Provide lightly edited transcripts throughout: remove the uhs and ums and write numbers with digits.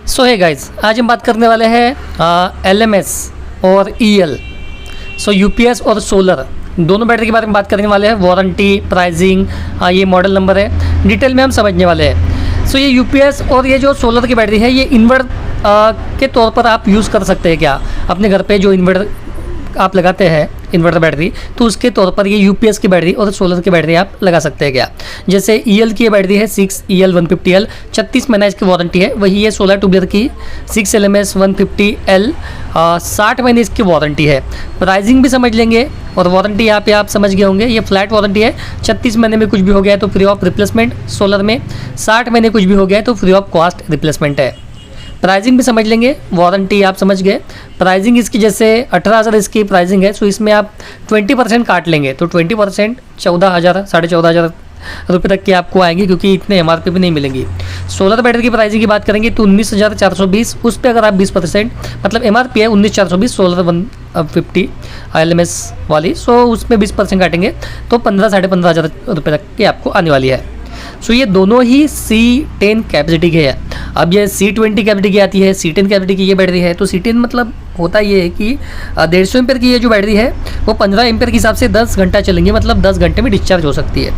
सो है गाइस, आज हम बात करने वाले हैं LMS और EL। सो UPS और सोलर दोनों बैटरी के बारे में बात करने वाले हैं। वारंटी, प्राइसिंग, ये मॉडल नंबर है, डिटेल में हम समझने वाले हैं। सो ये UPS और ये जो सोलर की बैटरी है, ये इन्वर्टर के तौर पर आप यूज़ कर सकते हैं क्या अपने घर पे? जो इन्वर्टर आप लगाते हैं इन्वर्टर बैटरी, तो उसके तौर पर ये UPS की बैटरी और सोलर की बैटरी आप लगा सकते हैं क्या? जैसे EL की ये बैटरी है 6EL150L, 36 महीना इसकी वारंटी है। वही ये सोलर ट्यूबलर की 6LMS150L, 60 महीने इसकी वारंटी है। प्राइसिंग भी समझ लेंगे और वारंटी यहाँ पे आप समझ गए होंगे। ये फ्लैट वारंटी है, 36 महीने में कुछ भी हो गया है तो फ्री ऑफ रिप्लेसमेंट। सोलर में 60 महीने कुछ भी हो गया है तो फ्री ऑफ कॉस्ट रिप्लेसमेंट है। प्राइसिंग भी समझ लेंगे, वारंटी आप समझ गए। प्राइसिंग इसकी जैसे 18,000 इसकी प्राइसिंग है, सो इसमें आप 20% काट लेंगे तो 20% 14,000 साढ़े 14,000 रुपये तक की आपको आएंगी, क्योंकि इतने MRP भी नहीं मिलेंगी। सोलर बैटरी की प्राइसिंग की बात करेंगे तो 19,420, उस पर अगर आप 20% मतलब MRP है 19,420 सोलर 150 LMS वाली, सो उसमें 20% काटेंगे तो 15,000 साढ़े 15,000 रुपये तक की आपको आने वाली है। सो ये दोनों ही C10 कैपेसिटी के है। अब ये C20 कैपेसिटी की आती है, C10 कैपेसिटी की ये बैटरी है। तो C10 मतलब होता ये है कि 150 एम्पेयर की ये जो बैटरी है वो 15 एम्पेयर के हिसाब से 10 घंटा चलेंगे, मतलब 10 घंटे में डिस्चार्ज हो सकती है।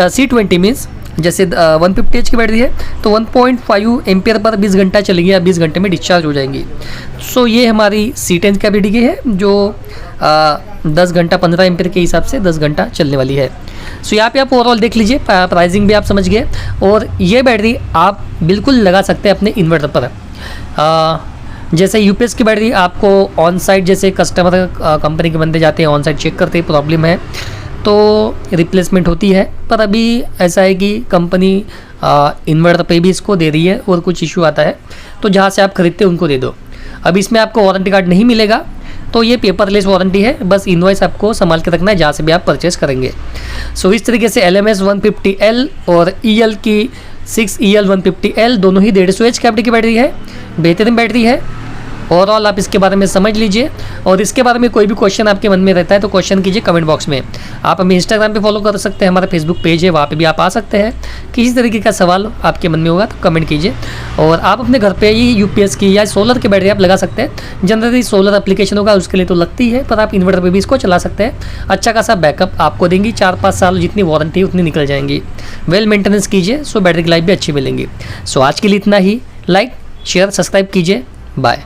C20 मीन्स जैसे 150H की बैटरी है तो 1.5 एम्पेयर पर 20 घंटा चलेंगी या 20 घंटे में डिस्चार्ज हो जाएंगी। सो ये हमारी C10 कैपेसिटी की है जो 10 घंटा 15 एम्पेयर के हिसाब से 10 घंटा चलने वाली है। सो यहाँ पे आप ओवरऑल देख लीजिए, प्राइसिंग भी आप समझ गए और ये बैटरी आप बिल्कुल लगा सकते हैं अपने इन्वर्टर पर। जैसे UPS की बैटरी आपको ऑन साइट, जैसे कस्टमर कंपनी के बंदे जाते हैं ऑन साइट चेक करते हैं प्रॉब्लम है तो रिप्लेसमेंट होती है। पर अभी ऐसा है कि कंपनी इन्वर्टर पे भी इसको दे रही है और कुछ इशू आता है तो जहाँ से आप खरीदते हैं उनको दे दो। अब इसमें आपको वारंटी कार्ड नहीं मिलेगा, तो ये पेपरलेस वारंटी है, बस इनवॉइस आपको संभाल के रखना है जहाँ से भी आप परचेस करेंगे। सो इस तरीके से LMS150L और EL की 6EL150L दोनों ही 150H कैपेसिटी की बैटरी है, बेहतरीन बैटरी है। ओवरऑल आप इसके बारे में समझ लीजिए और इसके बारे में कोई भी क्वेश्चन आपके मन में रहता है तो क्वेश्चन कीजिए कमेंट बॉक्स में। आप हमें इंस्टाग्राम पे फॉलो कर सकते हैं, हमारा फेसबुक पेज है, वहाँ पे भी आप आ सकते हैं। किसी तरीके का सवाल आपके मन में होगा तो कमेंट कीजिए। और आप अपने घर पे ही UPS की या सोलर की बैटरी आप लगा सकते हैं। जनरली सोलर एप्लीकेशन होगा उसके लिए तो लगती है, पर आप इन्वर्टर पर भी इसको चला सकते हैं। अच्छा खासा बैकअप आपको देंगी, 4-5 साल जितनी वारंटी उतनी निकल जाएंगी। वेल मेंटेनेंस कीजिए, सो बैटरी की लाइफ भी अच्छी मिलेंगी। सो आज के लिए इतना ही। लाइक, शेयर, सब्सक्राइब कीजिए। बाय।